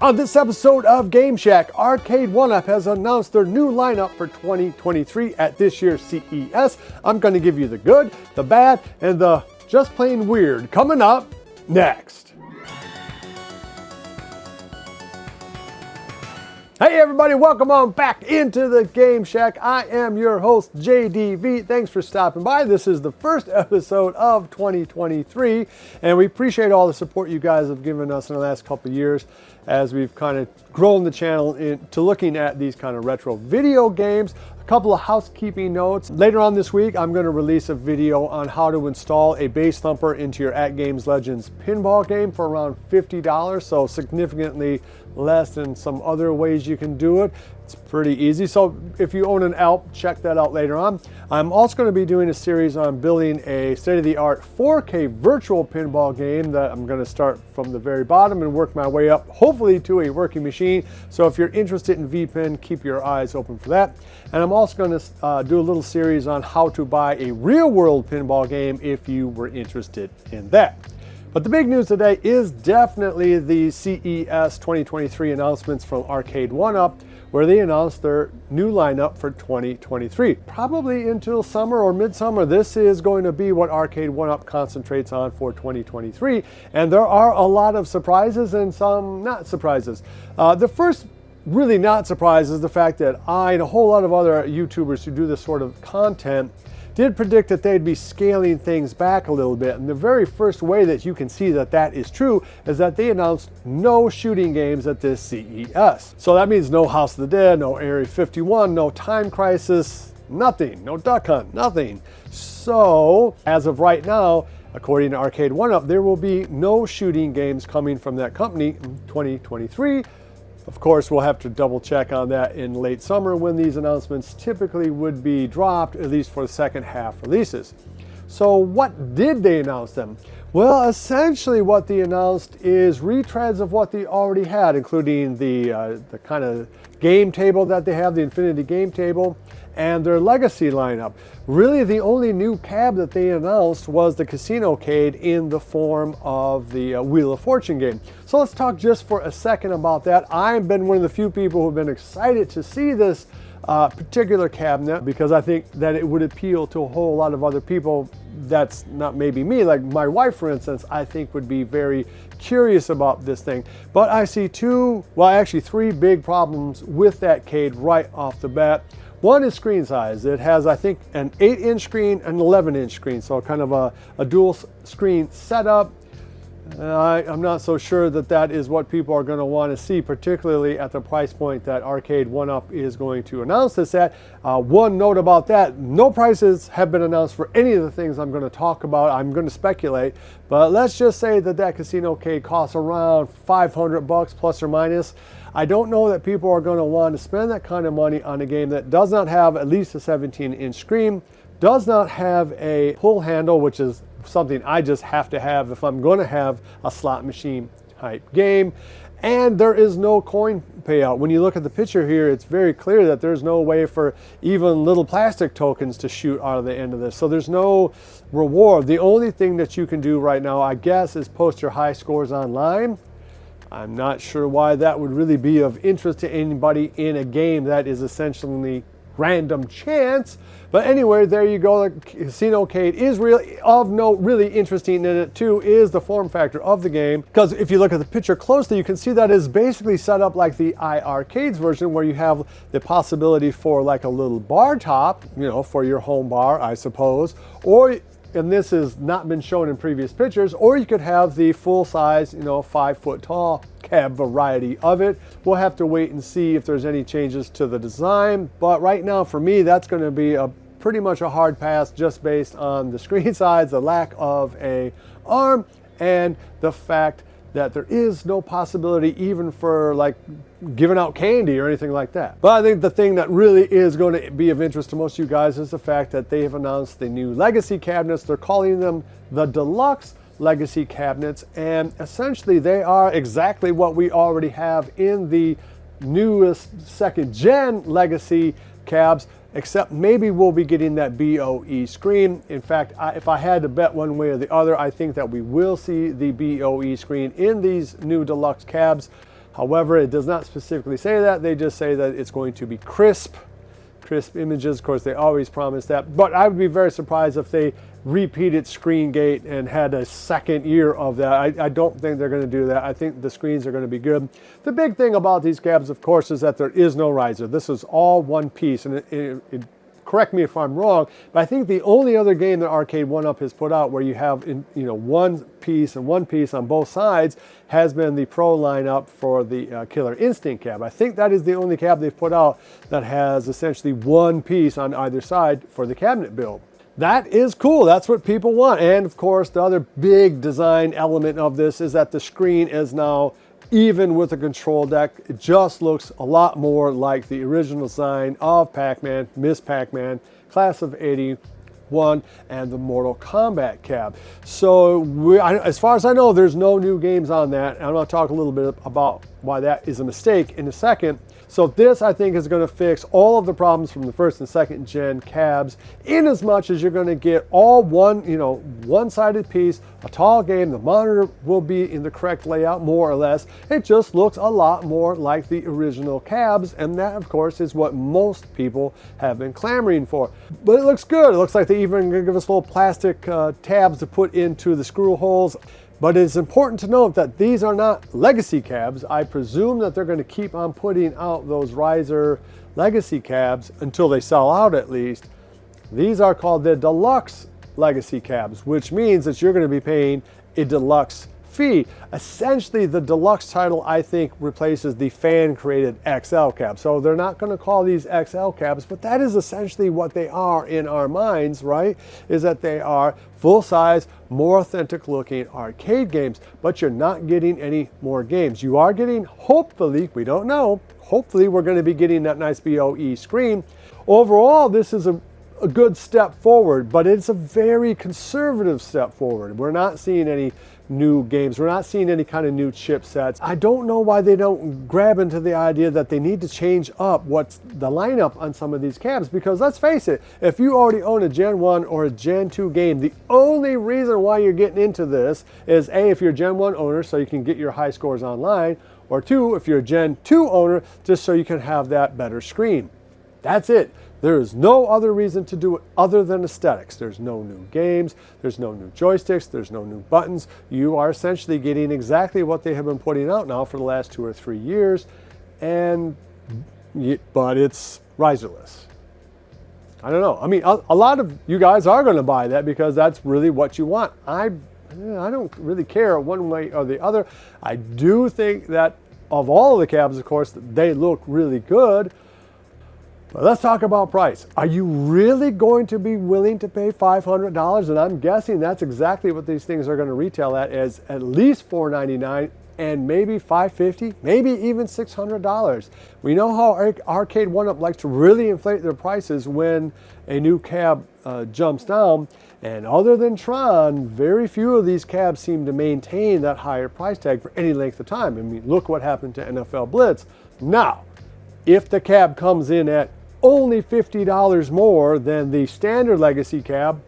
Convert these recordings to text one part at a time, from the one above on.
On this episode of Game Shack, Arcade1up has announced their new lineup for 2023 at this year's CES. I'm going to give you the good, the bad, and the just plain weird coming up next. Hey everybody, welcome on back into the Game Shack. I am your host, JDV. Thanks for stopping by. This is the first episode of 2023, and we appreciate all the support you guys have given us in the last couple of years as we've kind of grown the channel into looking at these kind of retro video games. A couple of housekeeping notes. Later on this week, I'm going to release a video on how to install a base thumper into your At Games Legends pinball game for around $50, so significantly less than some other ways you can do it. It's pretty easy. So if you own an ALP, check that out later on. I'm also going to be doing a series on building a state-of-the-art 4K virtual pinball game that I'm going to start from the very bottom and work my way up, hopefully to a working machine. So if you're interested in VPin, keep your eyes open for that. And I'm also going to do a little series on how to buy a real-world pinball game if you were interested in that. But the big news today is definitely the CES 2023 announcements from Arcade1up, where they announced their new lineup for 2023. Probably until summer or midsummer, this is going to be what Arcade1up concentrates on for 2023. And there are a lot of surprises and some not surprises. The first really not surprise is the fact that I and a whole lot of other YouTubers who do this sort of content did predict that they'd be scaling things back a little bit. And the very first way that you can see that that is true is that they announced no shooting games at this CES. So that means no House of the Dead, no Area 51, no Time Crisis, nothing, no Duck Hunt, nothing. So as of right now, according to Arcade1up, there will be no shooting games coming from that company in 2023. Of course, we'll have to double check on that in late summer when these announcements typically would be dropped, at least for the second half releases. So what did they announce then? Well, essentially what they announced is retreads of what they already had, including the kind of game table that they have, the Infinity game table, and their legacy lineup. Really, the only new cab that they announced was the Casino-cade in the form of the Wheel of Fortune game. So let's talk just for a second about that. I've been one of the few people who've been excited to see this particular cabinet because I think that it would appeal to a whole lot of other people. That's not maybe me, like my wife, for instance, I think would be very curious about this thing. But I see three big problems with that cade right off the bat. One is screen size. It has, I think, an 8-inch screen and an 11-inch screen, so kind of a dual screen setup. I'm not so sure that that is what people are going to want to see, particularly at the price point that Arcade1up is going to announce this at. One note about that, no prices have been announced for any of the things I'm going to talk about. I'm going to speculate, but let's just say that that Casino-cade costs around $500 plus or minus. I don't know that people are going to want to spend that kind of money on a game that does not have at least a 17-inch screen, does not have a pull handle, which is something I just have to have if I'm going to have a slot machine type game, and there is no coin payout. When you look at the picture here, it's very clear that there's no way for even little plastic tokens to shoot out of the end of this. So there's no reward. The only thing that you can do right now, I guess, is post your high scores online. I'm not sure why that would really be of interest to anybody in a game that is essentially random chance. But anyway, there you go. The Casino-cade is really of note. Really interesting in it too is the form factor of the game, because if you look at the picture closely, you can see that it's basically set up like the iArcades version, where you have the possibility for like a little bar top, you know, for your home bar, I suppose, or, and this has not been shown in previous pictures, or you could have the full size, you know, 5 foot tall cab variety of it. We'll have to wait and see if there's any changes to the design, but right now for me that's going to be pretty much a hard pass, just based on the screen size, the lack of a arm, and the fact that there is no possibility even for like giving out candy or anything like that. But I think the thing that really is going to be of interest to most of you guys is the fact that they have announced the new legacy cabinets. They're calling them the deluxe legacy cabinets, and essentially they are exactly what we already have in the newest second gen legacy cabs, except maybe we'll be getting that BOE screen. In fact, if I had to bet one way or the other, I think that we will see the BOE screen in these new deluxe cabs. However, it does not specifically say that. They just say that it's going to be crisp images. Of course, they always promise that, but I would be very surprised if they repeated screen gate and had a second year of that. I don't think they're going to do that. I think the screens are going to be good. The big thing about these cabs, of course, is that there is no riser. This is all one piece, and correct me if I'm wrong, but I think the only other game that Arcade1up has put out where you have one piece on both sides has been the Pro lineup for the Killer Instinct cab. I think that is the only cab they've put out that has essentially one piece on either side for the cabinet build. That is cool. That's what people want. And of course, the other big design element of this is that the screen is now even with the control deck. It just looks a lot more like the original design of Pac-Man, Miss Pac-Man, Class of '81, and the Mortal Kombat cab. So as far as I know, there's no new games on that. And I'm going to talk a little bit about why that is a mistake in a second. So this, I think, is going to fix all of the problems from the first and second gen cabs, in as much as you're going to get all one-sided piece, a tall game. The monitor will be in the correct layout, more or less. It just looks a lot more like the original cabs, and that, of course, is what most people have been clamoring for. But it looks good. It looks like they even give us little plastic tabs to put into the screw holes. But it's important to note that these are not legacy cabs. I presume that they're going to keep on putting out those riser legacy cabs until they sell out, at least. These are called the deluxe legacy cabs, which means that you're going to be paying a deluxe fee. Essentially, the deluxe title, I think, replaces the fan-created XL cab. So they're not going to call these XL cabs, but that is essentially what they are in our minds, right? Is that they are full-size, more authentic-looking arcade games, but you're not getting any more games. You are getting, hopefully, we don't know, hopefully we're going to be getting that nice BOE screen. Overall, this is a good step forward, but it's a very conservative step forward. We're not seeing any new games. We're not seeing any kind of new chipsets. I don't know why they don't grab into the idea that they need to change up what's the lineup on some of these cabs, because let's face it, if you already own a Gen 1 or a Gen 2 game, the only reason why you're getting into this is A, if you're a Gen 1 owner so you can get your high scores online, or two, if you're a Gen 2 owner, just so you can have that better screen. That's it. There is no other reason to do it other than aesthetics. There's no new games, there's no new joysticks, there's no new buttons. You are essentially getting exactly what they have been putting out now for the last 2 or 3 years, but it's riserless. I don't know. I mean, a lot of you guys are going to buy that because that's really what you want. I don't really care one way or the other. I do think that of all of the cabs, of course, they look really good. But let's talk about price. Are you really going to be willing to pay $500? And I'm guessing that's exactly what these things are going to retail at least $499 and maybe $550, maybe even $600. We know how Arcade1up likes to really inflate their prices when a new cab jumps down. And other than Tron, very few of these cabs seem to maintain that higher price tag for any length of time. I mean, look what happened to NFL Blitz. Now, if the cab comes in at only $50 more than the standard legacy cab,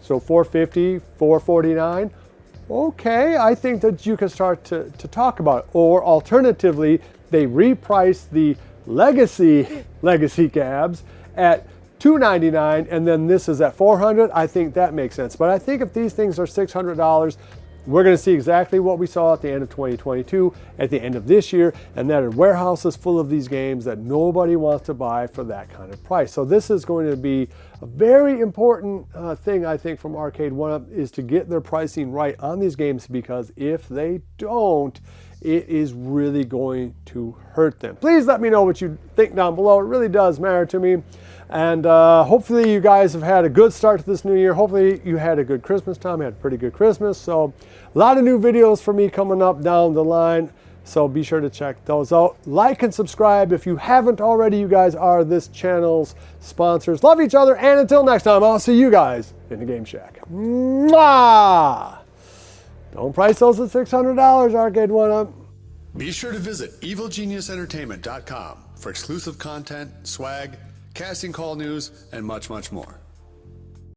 so $450, $449, okay, I think that you can start to talk about it. Or alternatively, they reprice the legacy cabs at $299, and then this is at $400. I think that makes sense. But I think if these things are $600, we're going to see exactly what we saw at the end of 2022, at the end of this year, and that are warehouses full of these games that nobody wants to buy for that kind of price. So this is going to be a very important thing, I think, from Arcade1up, is to get their pricing right on these games, because if they don't, it is really going to hurt them. Please let me know what you think down below. It really does matter to me. And hopefully you guys have had a good start to this new year. Hopefully you had a good Christmas time. I had a pretty good Christmas. So a lot of new videos for me coming up down the line. So be sure to check those out. Like and subscribe if you haven't already. You guys are this channel's sponsors. Love each other. And until next time, I'll see you guys in the Game Shack. Mwah! Don't price those at $600, Arcade1up. Be sure to visit evilgeniusentertainment.com for exclusive content, swag, casting call news, and much, much more.